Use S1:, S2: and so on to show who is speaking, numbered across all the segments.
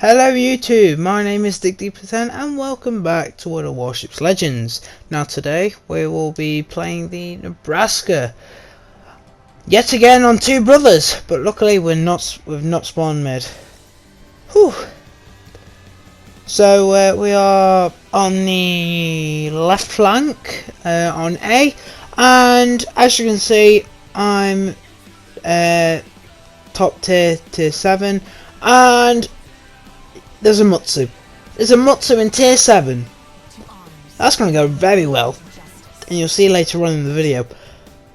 S1: Hello YouTube, my name is Dig10 and welcome back to World of Warships Legends. Now today we will be playing the Nebraska. Yet again on two brothers, but luckily we've not spawned mid. Whew. So we are on the left flank on A, and as you can see I'm top tier 7, and there's a Mutsu. There's a Mutsu in tier 7. That's going to go very well. And you'll see later on in the video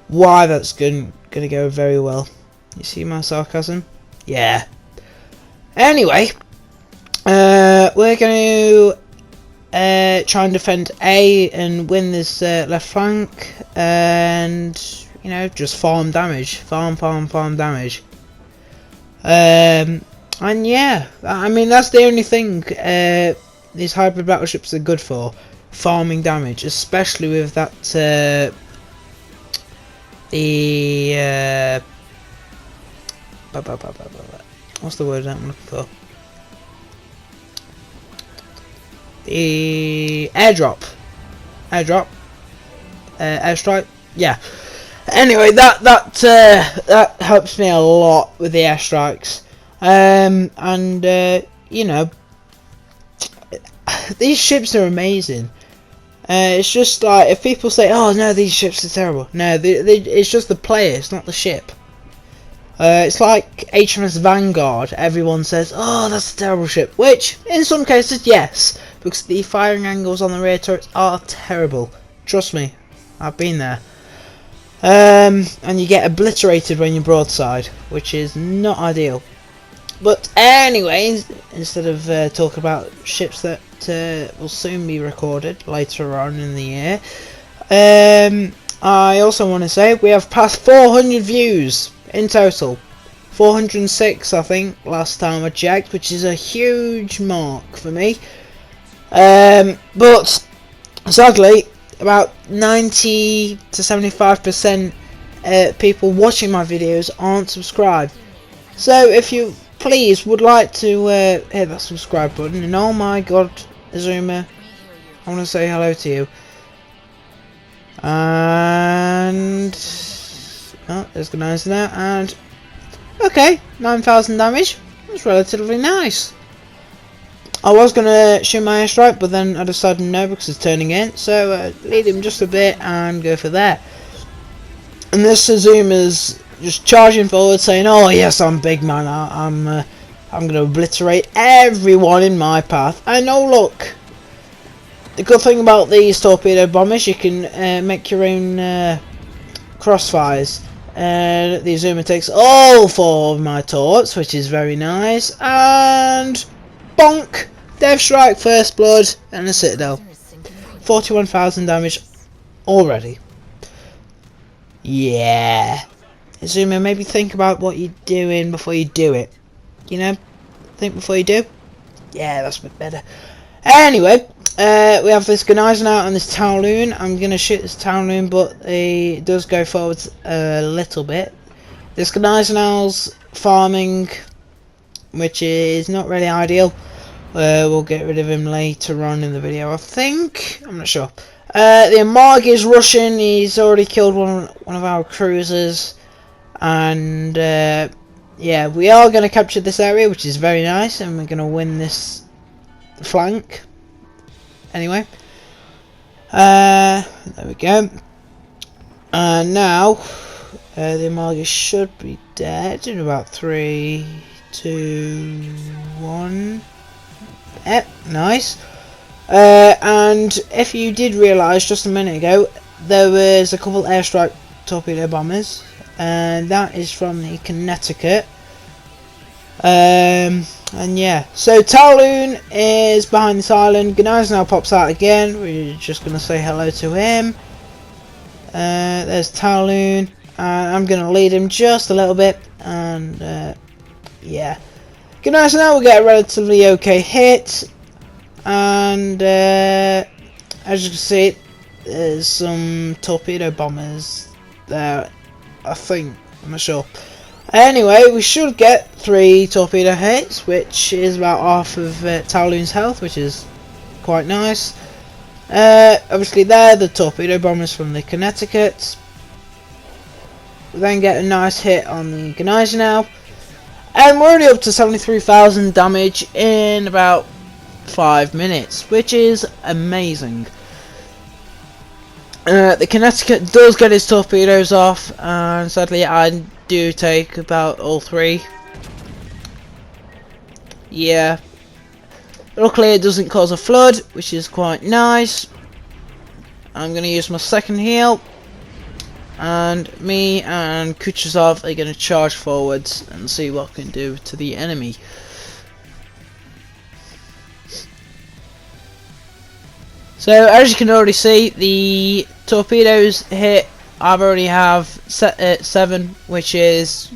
S1: why that's going to go very well. You see my sarcasm? Yeah. Anyway, we're going to try and defend A and win this left flank. And, you know, just farm damage. Farm damage. And yeah, I mean that's the only thing these hybrid battleships are good for, farming damage, especially with that what's the word I'm looking for? The airstrike, yeah. Anyway, that helps me a lot with the airstrikes. You know, these ships are amazing. It's just like, if people say, oh no, these ships are terrible, no, it's just the player, it's not the ship. It's like HMS Vanguard. Everyone says, oh, that's a terrible ship, which in some cases yes, because the firing angles on the rear turrets are terrible. Trust me, I've been there. And you get obliterated when you're broadside, which is not ideal. But anyways, instead of talking about ships that will soon be recorded later on in the year, I also want to say we have passed 400 views in total. 406 I think last time I checked, which is a huge mark for me. But sadly about 90 to 75% people watching my videos aren't subscribed. So if you please would like to hit that subscribe button, and oh my god, Azuma, I want to say hello to you. And oh, there's Gunnies now, and okay, 9,000 damage. That's relatively nice. I was gonna shoot my airstrike, but then I decided no because it's turning in. So lead him just a bit and go for that. And this Azuma's just charging forward, saying, "Oh yes, I'm big man. I'm going to obliterate everyone in my path." And oh look, the good thing about these torpedo bombers, you can make your own crossfires. And the Azuma takes all 4 of my torps, which is very nice. And bonk, death strike, first blood, and a citadel. 41,000 damage already. Yeah. Azuma, maybe think about what you're doing before you do it. You know? Think before you do? Yeah, that's a bit better. Anyway, we have this Gunnies out on this Towloon. I'm going to shoot this Towloon, but it does go forwards a little bit. This Gunnies farming, which is not really ideal. We'll get rid of him later on in the video, I think. I'm not sure. The Amarg is rushing. He's already killed one of our cruisers. And yeah, we are going to capture this area, which is very nice, and we're going to win this flank. Anyway, there we go. And now the Amargus should be dead in about 3, 2, 1. Yep, nice. And if you did realise just a minute ago, there was a couple airstrike torpedo bombers. And that is from the Connecticut. And yeah, so Towloon is behind this island. Gunnies now pops out again. We're just going to say hello to him. There's Towloon. I'm going to lead him just a little bit. And yeah, Gunnies now will get a relatively okay hit. And as you can see, there's some torpedo bombers there, I think. I'm not sure. Anyway, we should get 3 torpedo hits, which is about half of Talon's health, which is quite nice. Obviously there, the torpedo bombers from the Connecticut. We then get a nice hit on the Gneisenau. And we're already up to 73,000 damage in about 5 minutes, which is amazing. The Connecticut does get his torpedoes off, and sadly I do take about all 3. Yeah. Luckily it doesn't cause a flood, which is quite nice. I'm going to use my second heal. And me and Kuchazov are going to charge forwards and see what I can do to the enemy. So as you can already see, the torpedoes hit. I've already have 7, which is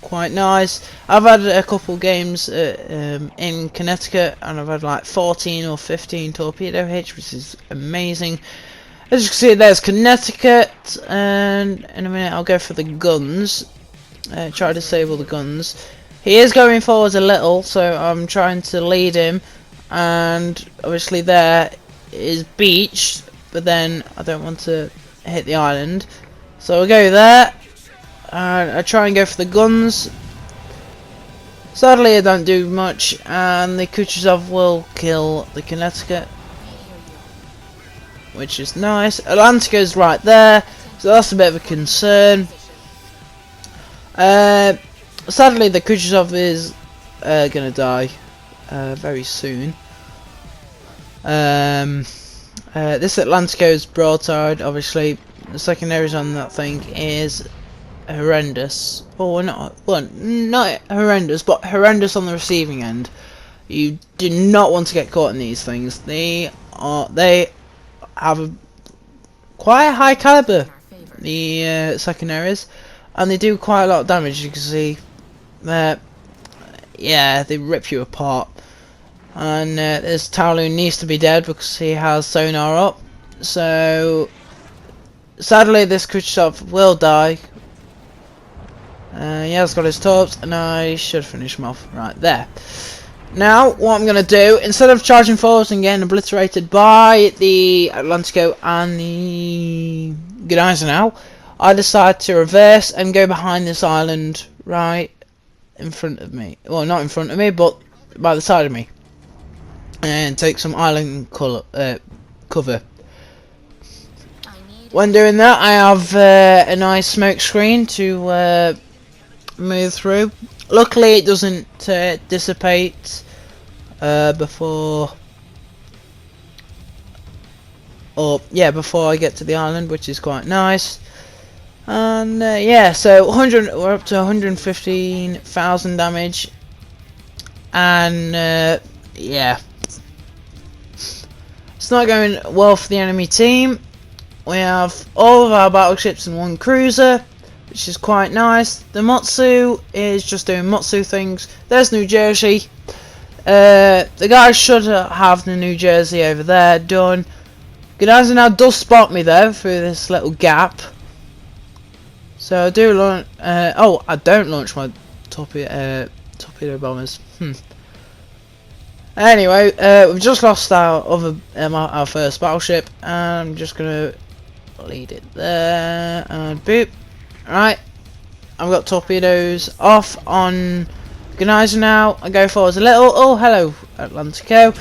S1: quite nice. I've had a couple games in Connecticut, and I've had like 14 or 15 torpedo hits, which is amazing. As you can see, there's Connecticut, and in a minute I'll go for the guns. Try to disable the guns. He is going forwards a little, so I'm trying to lead him. And obviously there is beach, but then I don't want to hit the island. So I'll go there, and I try and go for the guns. Sadly I don't do much, and the Kuchazov will kill the Connecticut, which is nice. Atlantico's right there, so that's a bit of a concern. Sadly, the Kuchazov is gonna die very soon. This Atlantico's broadside, obviously, the secondaries on that thing is horrendous. Oh, not horrendous, but horrendous on the receiving end. You do not want to get caught in these things. They have quite a high caliber, the secondaries, and they do quite a lot of damage. You can see that, yeah, they rip you apart. And this Talon needs to be dead because he has sonar up. So sadly this Khrushchev will die. He has got his torps, and I should finish him off right there. Now, what I'm going to do, instead of charging forwards and getting obliterated by the Atlantico and the Gneisenau, I decide to reverse and go behind this island right in front of me. Well, not in front of me, but by the side of me. And take some island cover. When doing that, I have a nice smoke screen to move through. Luckily it doesn't dissipate before I get to the island, which is quite nice. And yeah, so we're up to 115,000 damage, and yeah, it's not going well for the enemy team. We have all of our battleships and 1 cruiser, which is quite nice. The Motsu is just doing Motsu things. There's New Jersey. The guys should have the New Jersey over there done. Gneisenau now does spot me though through this little gap. So I do launch. Oh, I don't launch my torpedo bombers. Anyway, we've just lost our first battleship, and I'm just gonna lead it there and boop. Right, I've got torpedoes off on Gneisenau. I go forwards a little. Oh, hello, Atlantico.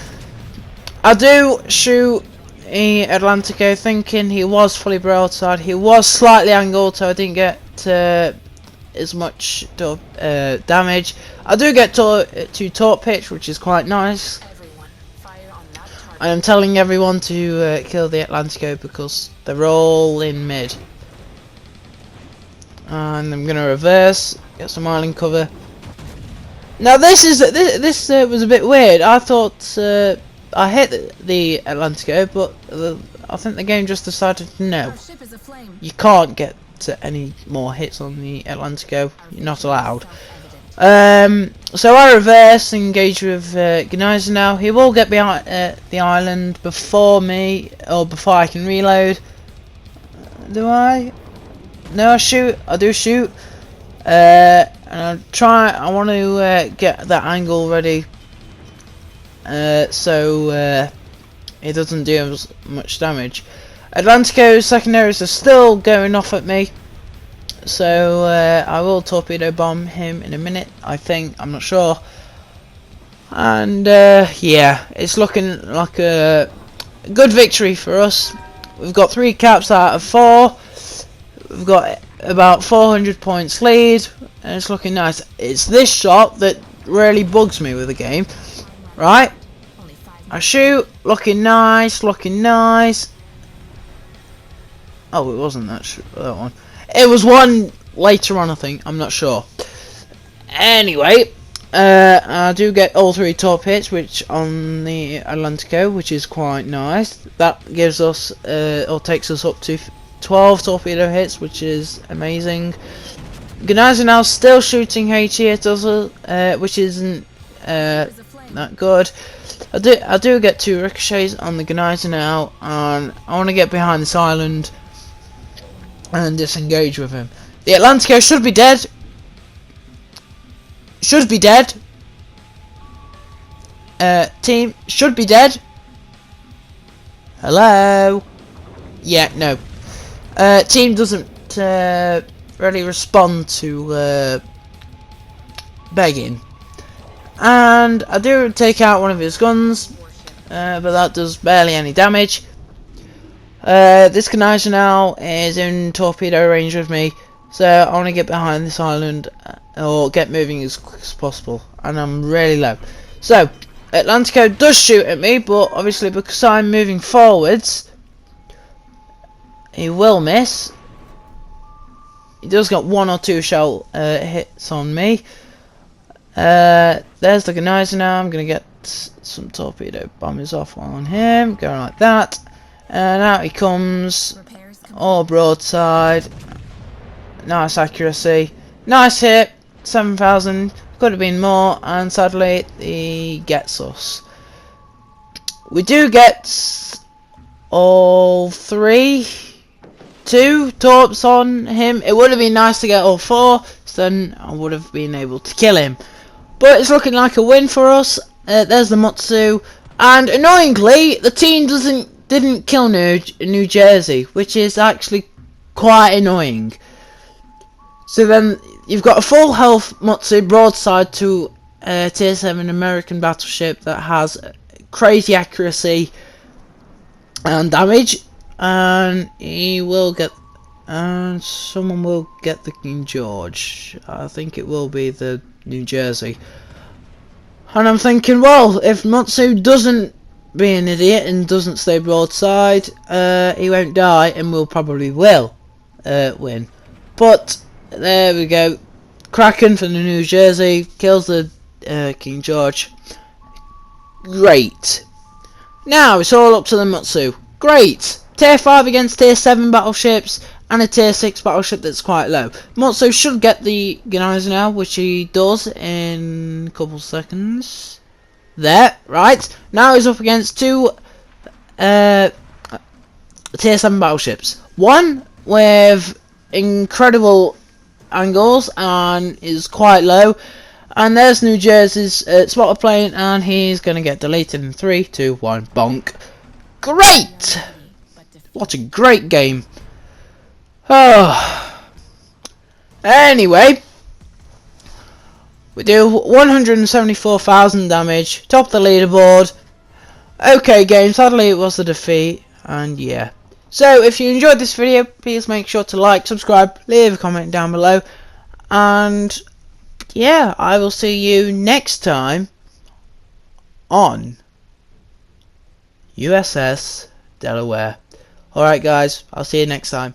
S1: I do shoot the Atlantico, thinking he was fully broadside. He was slightly angled, so I didn't get as much damage. I do get 2 torp pitch, which is quite nice. I am telling everyone to kill the Atlantico because they're all in mid. And I'm gonna reverse, get some island cover. Now this was a bit weird. I thought I hit the Atlantico, but I think the game just decided no, you can't get any more hits on the Atlantico. You're not allowed. So I reverse, engage with Gneisenau. He will get behind the island before me, or before I can reload. Do I? No, I shoot. I do shoot. And I want to get that angle ready, so it doesn't do as much damage. Atlantico's secondaries are still going off at me, so I will torpedo bomb him in a minute, I think, I'm not sure. And yeah, it's looking like a good victory for us. We've got 3 caps out of 4. We've got about 400 points lead, and it's looking nice. It's this shot that really bugs me with the game. Right, I shoot, looking nice, looking nice. Oh, it wasn't that one. It was one later on, I think. I'm not sure. Anyway, I do get all 3 top hits, which on the Atlantico, which is quite nice. That gives us, or takes us up to 12 torpedo hits, which is amazing. Gneisenau now still shooting HE at us, which isn't that good. I do get 2 ricochets on the Gneisenau now, and I want to get behind this island and disengage with him. The Atlantico should be dead. Should be dead. Team should be dead. Hello. Yeah, no. Team doesn't really respond to begging, and I do take out one of his guns, but that does barely any damage. This Gneisenau now is in torpedo range with me, so I want to get behind this island or get moving as quick as possible, and I'm really low. So Atlantico does shoot at me, but obviously because I'm moving forwards, he will miss. He does got 1 or 2 shell hits on me. There's the Gneisenau now. I'm gonna get some torpedo bombers off on him, going like that, and out he comes, all broadside. Nice accuracy, nice hit, 7,000. Could have been more, and sadly he gets us. We do get all 3. 2 torps on him. It would have been nice to get all 4, so then I would have been able to kill him. But it's looking like a win for us. There's the Mutsu, and annoyingly, the team didn't kill New Jersey, which is actually quite annoying. So then you've got a full health Mutsu broadside to a tier 7 American battleship that has crazy accuracy and damage. And he will get, and someone will get the King George. I think it will be the New Jersey. And I'm thinking, well, if Mutsu doesn't be an idiot and doesn't stay broadside, he won't die, and we'll probably will win. But there we go. Kraken for the New Jersey kills the King George. Great. Now it's all up to the Mutsu. Great. Tier 5 against Tier 7 battleships and a Tier 6 battleship that's quite low. Mutsu should get the Gneisenau now, which he does in a couple seconds. There, right. Now he's up against 2 Tier 7 battleships. One with incredible angles and is quite low. And there's New Jersey's spotter plane, and he's going to get deleted in 3, 2, 1, bonk. Great! What a great game. Oh. Anyway, we do 174,000 damage, top of the leaderboard. Okay game, sadly it was a defeat, and yeah. So if you enjoyed this video, please make sure to like, subscribe, leave a comment down below, and yeah, I will see you next time on USS Delaware. Alright guys, I'll see you next time.